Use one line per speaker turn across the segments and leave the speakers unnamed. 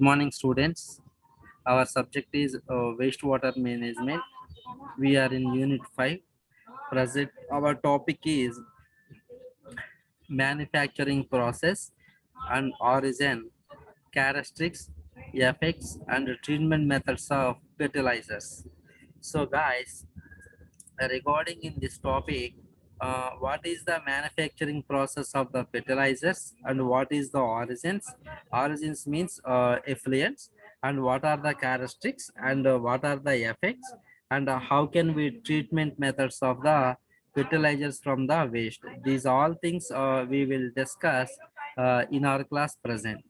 morning, students. Our subject is wastewater management. We are in Unit 5. Present, our topic is manufacturing process and origin, characteristics, effects, and treatment methods of fertilizers. So, guys, regarding in this topic, what is the manufacturing process of the fertilizers and what is the origins? Origins means effluents, and what are the characteristics and what are the effects, and how can we treatment methods of the fertilizers from the waste. These all things we will discuss in our class present.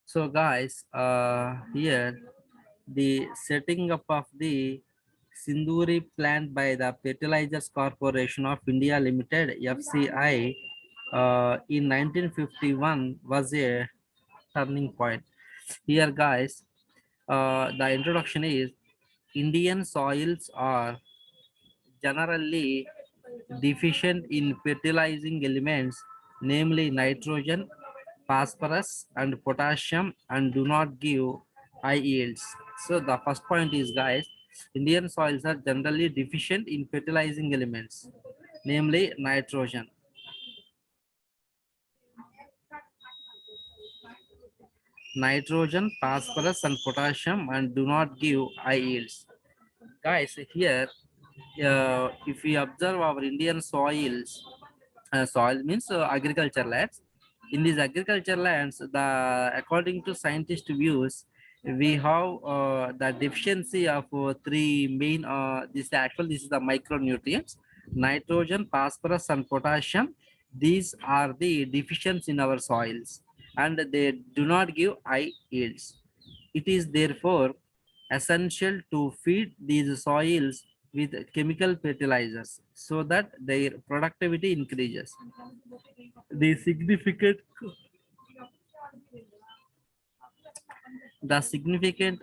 So guys, here the setting up of the Sinduri plant by the Fertilizers Corporation of India Limited (FCI) in 1951 was a turning point. Here, guys, the introduction is Indian soils are generally deficient in fertilizing elements, namely nitrogen, phosphorus, and potassium, and do not give high yields. So the first point is, guys, Indian soils are generally deficient in fertilizing elements, namely nitrogen. Nitrogen, phosphorus, and potassium, and do not give high yields. Guys, here, if we observe our Indian soils, soil means agriculture lands. In these agriculture lands, according to scientist views, we have the deficiency of three main. This is the micronutrients: nitrogen, phosphorus, and potassium. These are the deficiencies in our soils, and they do not give high yields. It is therefore essential to feed these soils with chemical fertilizers so that their productivity increases. The significant the significant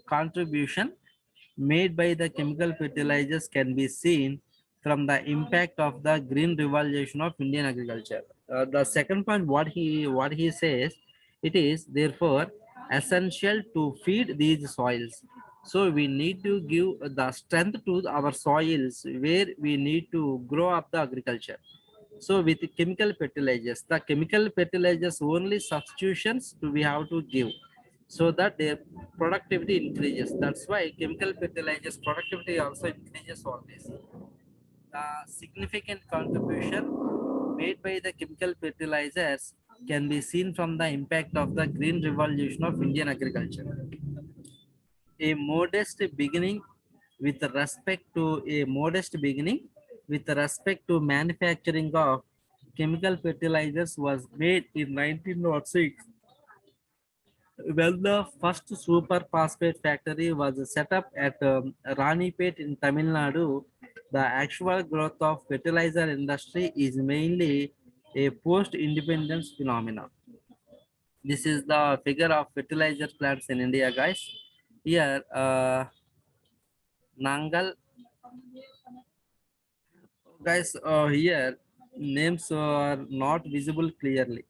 contribution made by the chemical fertilizers can be seen from the impact of the green revolution of Indian agriculture. The second point, what he says, it is therefore essential to feed these soils. So we need to give the strength to our soils where we need to grow up the agriculture. So with the chemical fertilizers only substitutions we have to give so that their productivity increases. That's why chemical fertilizers productivity also increases always. The significant contribution made by the chemical fertilizers can be seen from the impact of the green revolution of Indian agriculture. A modest beginning with respect to manufacturing of chemical fertilizers was made in 1906 when the first super phosphate factory was set up at Ranipet in Tamil Nadu. The actual growth of fertilizer industry is mainly a post-independence phenomenon. This is the figure of fertilizer plants in India, guys. Here, Nangal, guys, here names are not visible clearly.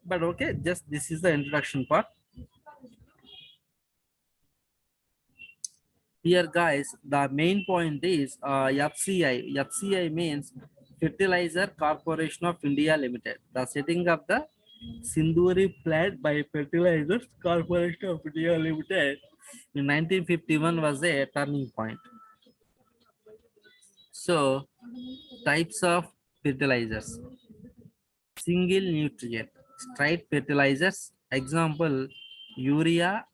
But okay, just this is the introduction part. Here, guys, the main point is FCI. FCI means Fertilizer Corporation of India Limited. The setting of the Sinduri plant by Fertilizers Corporation of India Limited in 1951 was a turning point. So, types of fertilizers: single nutrient, straight fertilizers. Example: urea,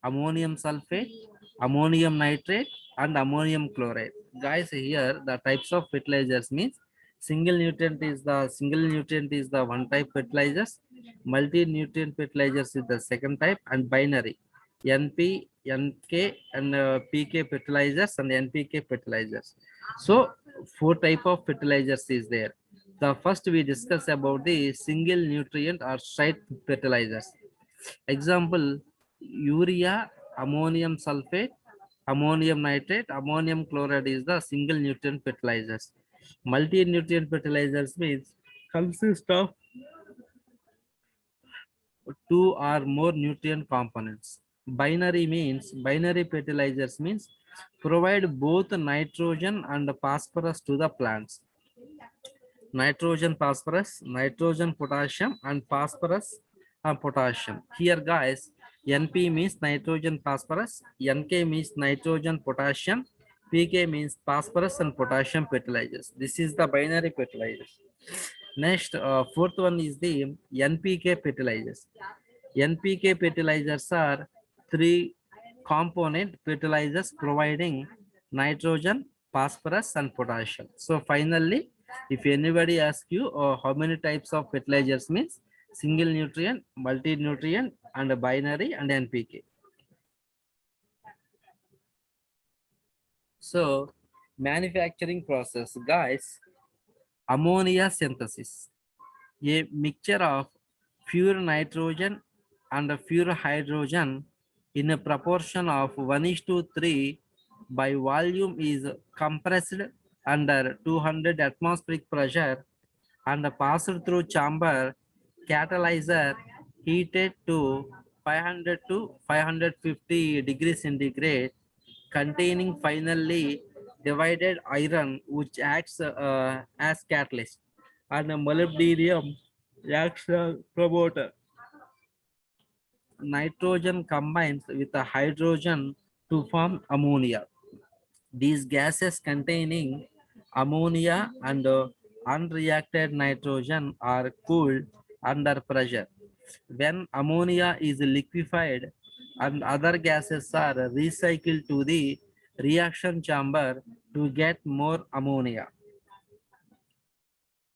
ammonium sulfate, ammonium nitrate, and ammonium chloride. Guys, here the types of fertilizers means single nutrient is the one type fertilizers, multi nutrient fertilizers is the second type, and binary NP, NK, and PK fertilizers and NPK fertilizers. So four type of fertilizers is there. The first we discuss about the single nutrient or straight fertilizers. Example: urea, ammonium sulfate, ammonium nitrate. Ammonium chloride is the single nutrient fertilizers. Multi-nutrient fertilizers means consist of two or more nutrient components. Binary fertilizers means provide both nitrogen and phosphorus to the plants. Nitrogen, phosphorus, nitrogen, potassium, and phosphorus and potassium. Here, guys, NP means nitrogen, phosphorus, NK means nitrogen, potassium, PK means phosphorus and potassium fertilizers. This is the binary fertilizers. Next, fourth one is the NPK fertilizers. NPK fertilizers are three component fertilizers providing nitrogen, phosphorus, and potassium. So finally, if anybody asks you how many types of fertilizers means single nutrient, multi-nutrient, and a binary and NPK. So manufacturing process, guys, ammonia synthesis, a mixture of pure nitrogen and a pure hydrogen in a proportion of 1:3 by volume is compressed under 200 atmospheric pressure and passed through chamber catalyzer heated to 500 to 550 degrees centigrade containing finally divided iron which acts as catalyst and molybdenum acts as promoter. Nitrogen combines with the hydrogen to form ammonia. These gases containing ammonia and unreacted nitrogen are cooled under pressure. When ammonia is liquefied and other gases are recycled to the reaction chamber to get more ammonia.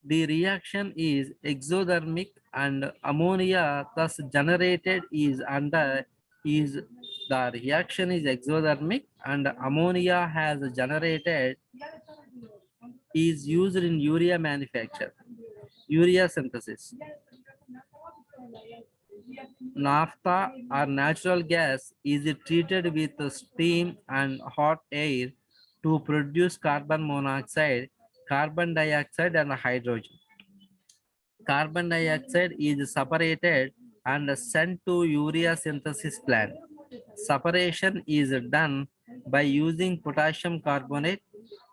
The reaction is exothermic and ammonia thus generated is the reaction is exothermic and ammonia has generated is used in urea manufacture, urea synthesis. Naphtha or natural gas is treated with steam and hot air to produce carbon monoxide, carbon dioxide, and hydrogen. Carbon dioxide is separated and sent to urea synthesis plant. Separation is done by using potassium carbonate,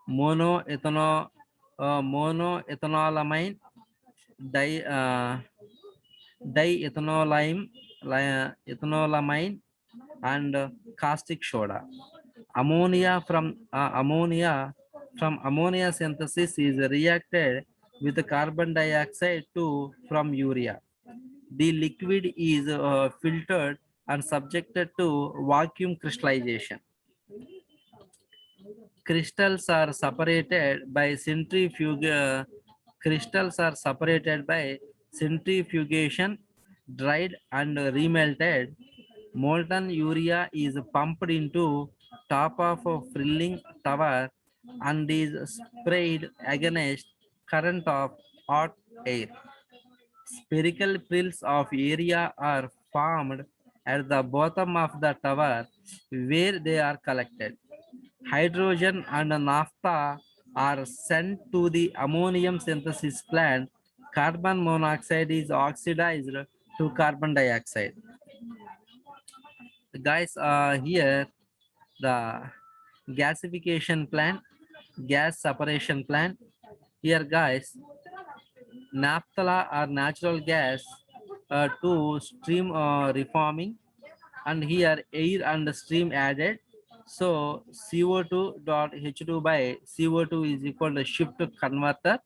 monoethanolamine, diethanolamine, and caustic soda. Ammonia from ammonia synthesis is reacted with carbon dioxide to from urea. The liquid is filtered and subjected to vacuum crystallization. Crystals are separated by centrifugation, dried and remelted. Molten urea is pumped into top of a filling tower and is sprayed against current of hot air. Spherical pills of area are formed at the bottom of the tower where they are collected. Hydrogen and naphtha are sent to the ammonium synthesis plant. Carbon monoxide is oxidized to carbon dioxide. Guys, here the gasification plant, gas separation plant. Here, guys, naphtha or natural gas to stream reforming, and here air and steam added. So CO2 dot H2 by CO2 is equal to shift converter,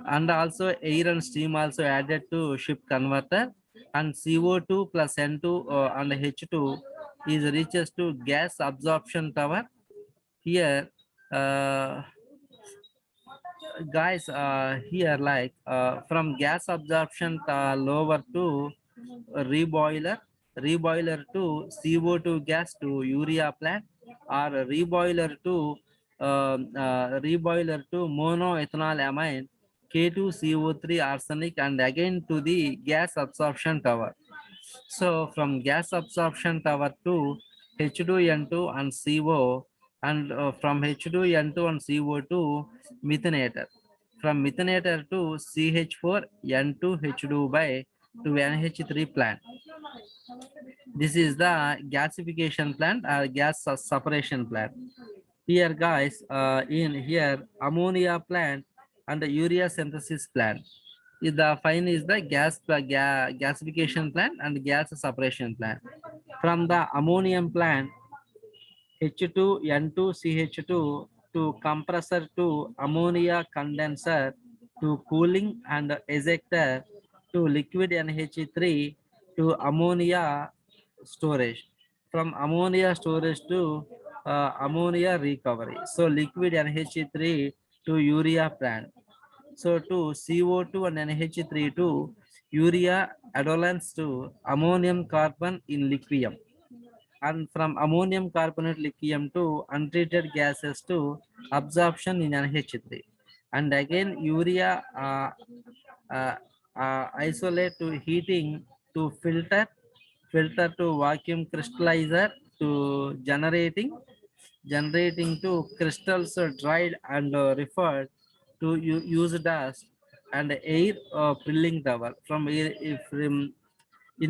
and also air and steam also added to shift converter, and CO2 plus N2 and H2 is reaches to gas absorption tower. Here, guys, here like from gas absorption lower to reboiler to CO2 gas to urea plant, or reboiler to monoethanolamine K2CO3 arsenic, and again to the gas absorption tower. So from gas absorption tower to H2N2 and CO, and from H2N2 and CO2 methonator. From methonator to CH4N2H2 by to NH3 plant. This is the gasification plant or separation plant. Here guys, in here ammonia plant and the urea synthesis plant. The fine is the gasification plant and gas separation plant. From the ammonium plant, H2N2CH2 to compressor to ammonia condenser to cooling and ejector to liquid NH3 to ammonia storage. From ammonia storage to ammonia recovery. So liquid NH3 to urea plant. So to CO2 and NH3 to urea adolescence to ammonium carbon in liquid, and from ammonium carbonate lithium to untreated gases to absorption in NH3. And again urea uh, isolate to heating to filter to vacuum crystallizer to generating to crystals dried and referred to use dust and air filling tower from air if in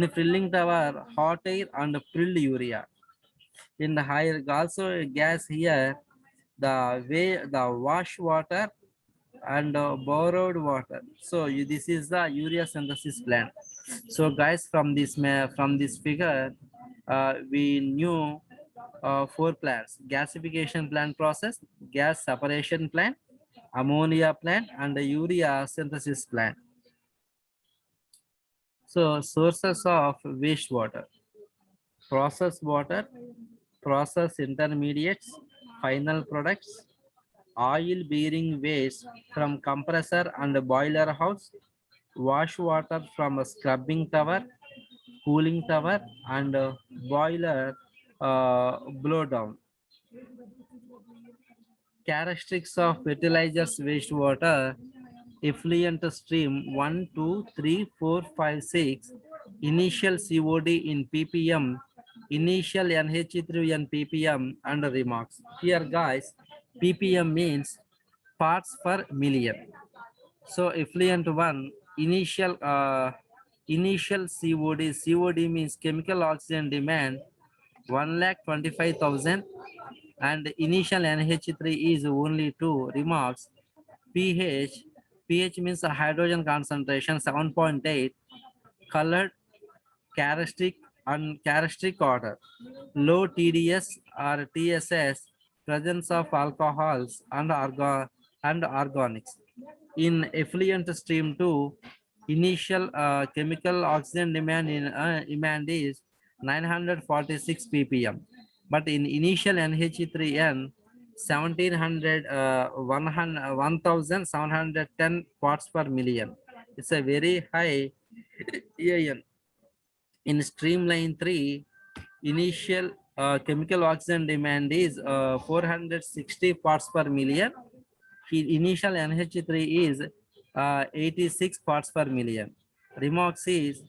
the filling tower hot air and filled urea in the higher also gas here the way the wash water and borrowed water. So this is the urea synthesis plant. So guys, from this from this figure we knew four plants: gasification plant process, gas separation plant, ammonia plant, and the urea synthesis plant. So sources of wastewater: process water, process intermediates, final products, oil bearing waste from compressor and boiler house, wash water from a scrubbing tower, cooling tower, and boiler blow down. Characteristics of fertilizers wastewater: effluent stream 1, 2, 3, 4, 5, 6, initial COD in ppm, initial NH3 in ppm, and remarks. Here guys, ppm means parts per million. So effluent 1, initial COD means chemical oxygen demand 1,25,000, and initial NH3 is only 2. Remarks: pH. pH means a hydrogen concentration 7.8, colored, characteristic order, low TDS or TSS, presence of alcohols and organics. In effluent stream 2, initial chemical oxygen demand is 946 ppm, but in initial NH3N 1700 1710 parts per million. It's a very high AN. In streamline 3, initial chemical oxygen demand is 460 parts per million. Initial NH3 is 86 parts per million. Remarks is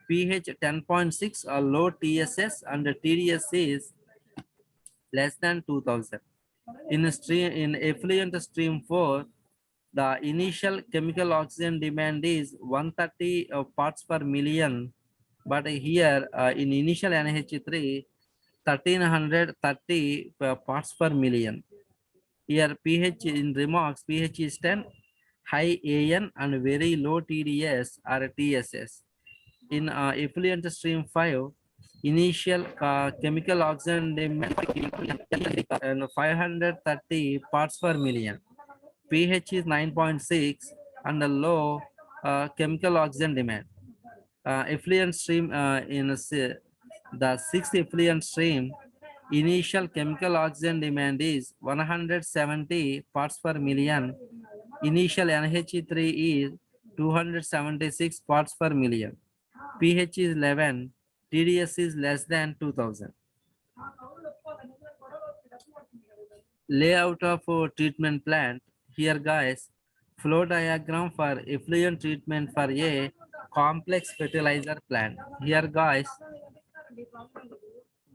pH 10.6 or low TSS and TDS is less than 2000. In effluent stream 4, the initial chemical oxygen demand is 130 parts per million, but here in initial NH3 1330 parts per million. Here pH in remarks, pH is 10, high AN and very low TDS or TSS. In effluent stream 5, initial chemical oxygen demand and 530 parts per million. pH is 9.6 and a low chemical oxygen demand. Effluent stream the sixth effluent stream, initial chemical oxygen demand is 170 parts per million. Initial NH3 is 276 parts per million. pH is 11. TDS is less than 2000. Layout of treatment plant. Here guys, flow diagram for effluent treatment for a complex fertilizer plant. Here guys,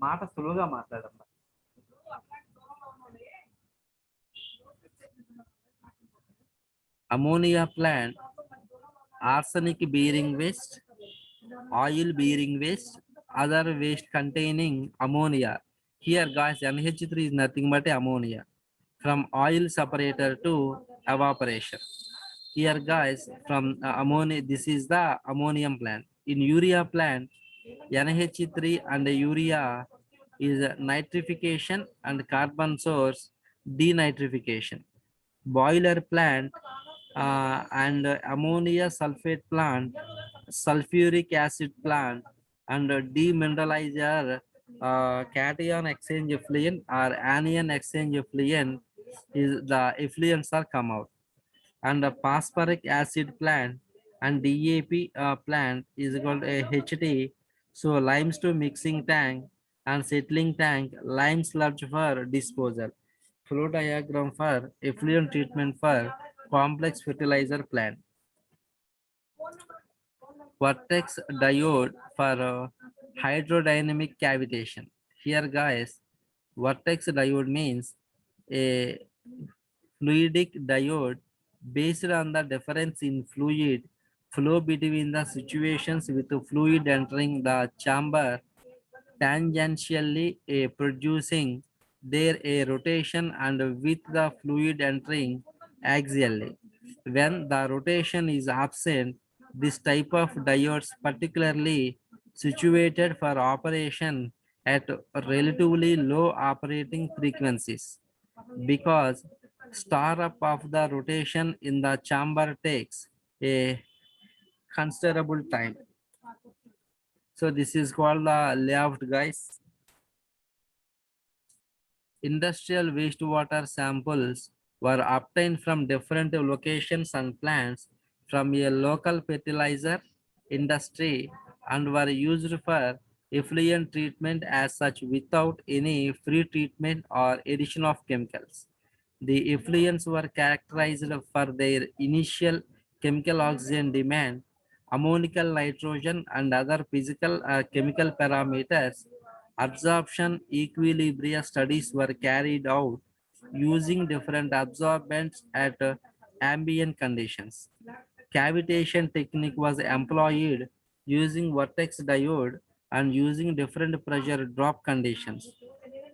మాట సులువుగా మాట్లాడమ్మా. ammonia plant, arsenic bearing waste, oil bearing waste, other waste containing ammonia. Here guys, NH3 is nothing but ammonia. From oil separator to evaporation. Here guys, from ammonia, this is the ammonium plant. In urea plant, NH3 and urea is nitrification and carbon source denitrification. Boiler plant and ammonia sulfate plant, sulfuric acid plant, and demineralizer cation exchange effluent or anion exchange effluent is the effluents are come out. And the phosphoric acid plant and DAP plant is called a HT. So limestone mixing tank and settling tank, lime sludge for disposal. Flow diagram for effluent treatment for complex fertilizer plant. Vortex diode for hydrodynamic cavitation. Here guys, vortex diode means a fluidic diode based on the difference in fluid flow between the situations with the fluid entering the chamber tangentially producing there a rotation and with the fluid entering axially. When the rotation is absent, this type of diodes particularly situated for operation at relatively low operating frequencies because startup of the rotation in the chamber takes a considerable time. So this is called the layout guys. Industrial wastewater samples were obtained from different locations and plants from a local fertilizer industry and were used for effluent treatment as such without any pre-treatment or addition of chemicals. The effluents were characterized for their initial chemical oxygen demand, ammonical nitrogen, and other physical chemical parameters. Absorption equilibria studies were carried out using different absorbents at ambient conditions. Cavitation technique was employed using vortex diode and using different pressure drop conditions.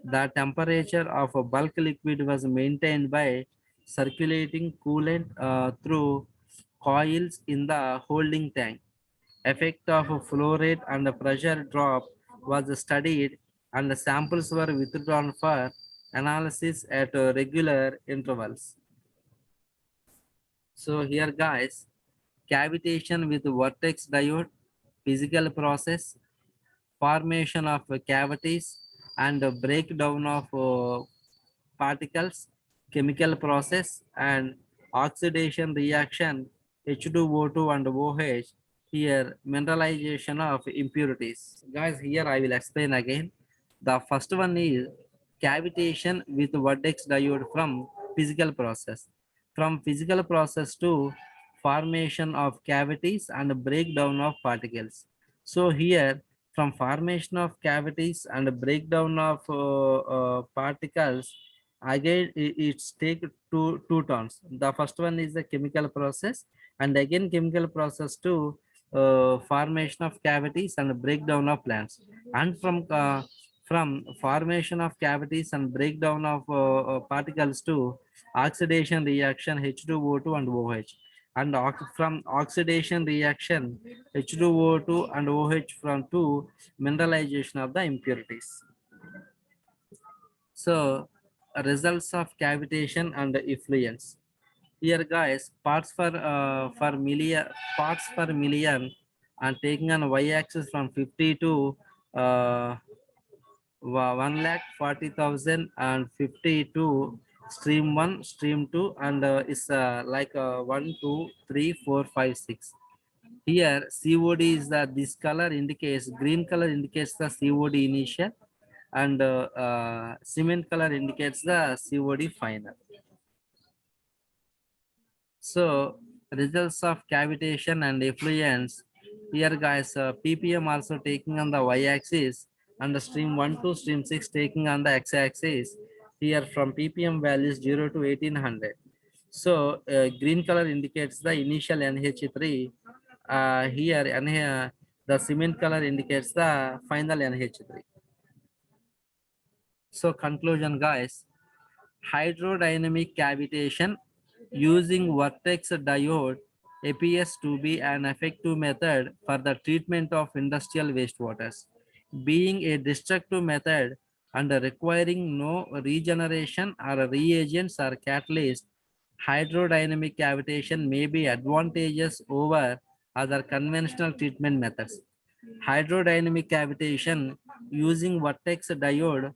The temperature of a bulk liquid was maintained by circulating coolant through coils in the holding tank. Effect of flow rate and the pressure drop was studied and the samples were withdrawn for analysis at regular intervals. So here guys, cavitation with vortex diode, physical process, formation of cavities and breakdown of particles, chemical process and oxidation reaction H2O2 and OH, here mineralization of impurities. Guys, here I will explain again. The first one is cavitation with vortex diode from physical process. From physical process to formation of cavities and breakdown of particles. So here from formation of cavities and breakdown of particles, again it's take two terms. The first one is the chemical process and again chemical process to formation of cavities and breakdown of plants. And from formation of cavities and breakdown of particles to oxidation reaction H2O2 and OH. And from oxidation reaction H2O2 and OH from to mineralization of the impurities. So results of cavitation and effluents. Here guys, parts per million and taking on y-axis from 50 to 1,40,000 and 52 stream 1 stream 2 and is like 1 2 3 4 5 6. Here COD is the this color indicates, green color indicates the COD initial and cement color indicates the COD final. So results of cavitation and effluents. Here guys, ppm also taking on the y-axis and the stream 1 to stream 6 taking on the x-axis. Here from ppm values 0 to 1800. So green color indicates the initial NH3. Here and here the cement color indicates the final NH3. So conclusion, guys, hydrodynamic cavitation using vertex diode appears to be an effective method for the treatment of industrial wastewaters. Being a destructive method and requiring no regeneration or reagents or catalyst, hydrodynamic cavitation may be advantageous over other conventional treatment methods. Hydrodynamic cavitation using vertex diode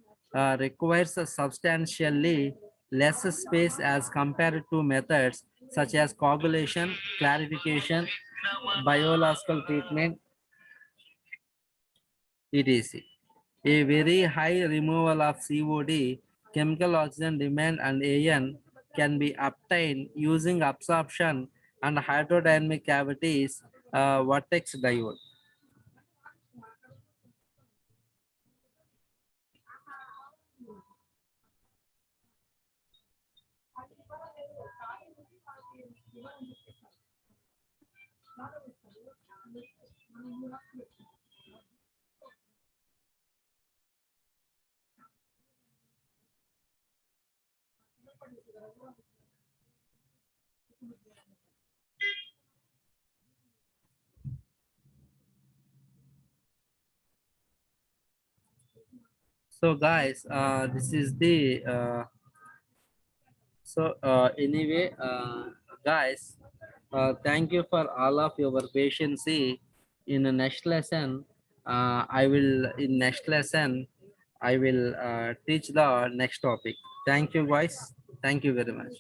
requires a substantially less space as compared to methods such as coagulation, clarification, biological treatment, etc. A very high removal of COD, chemical oxygen demand, and AN can be obtained using absorption and hydrodynamic cavities vertex diode. So guys, this is the anyway, guys, thank you for all of your patience. In the next lesson, I will teach the next topic. Thank you, guys. Thank you very much.